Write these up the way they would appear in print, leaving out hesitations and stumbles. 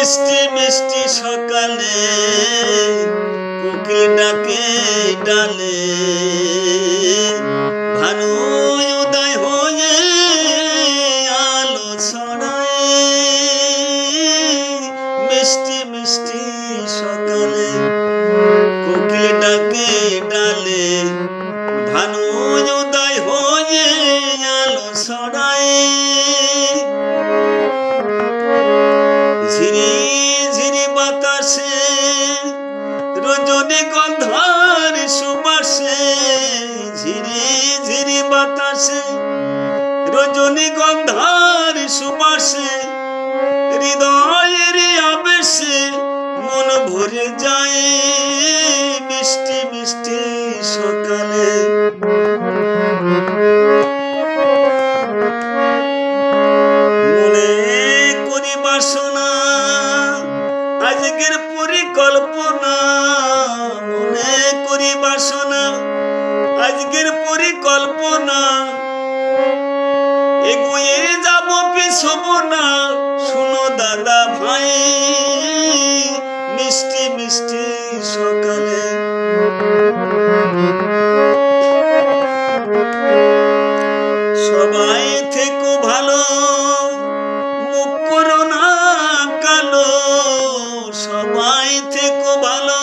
মিষ্টি মিষ্টি সকালে কোকিল ডাকে ডালে ভানু উদয় হয়ে আলো ছড়ায়। মিষ্টি মিষ্টি সকালে কোকিল ডাকে ডালে ভানু উদয় হয়ে আলো ছড়ায়। ঝিরি ঝিরি বাতাসে রজনীগন্ধার সুবাসে, ঝিরি ঝিরি বাতাসে রজনীগন্ধার সুবাসে, হৃদয়ের আবেশে মন ভরে যায়। মিষ্টি মিষ্টি সকালে মনে করি বাসনা আজকের পরিকল্পনা, মনে করি বাসনা আজকের পরিকল্পনা, এগিয়ে যাব পিছব না শুনো দাদা ভাই। মিষ্টি মিষ্টি সকালে সবাই থেকো ভালো, মুখ করো না কালো। সবাই থেকো ভালো,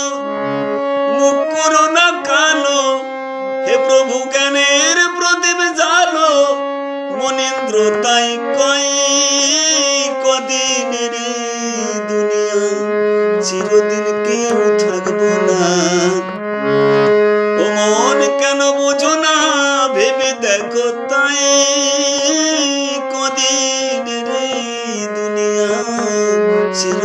মুখ করো না কালো। হে প্রভু জ্ঞানের প্রদীপ জালো, মনীন্দ্র তাই কয়। কদিনের দুনিয়া চিরদিন কেউ থাকবো না। ও মন কেন বুঝো না ভেবে দেখো তাই। কদিনের দুনিয়া চির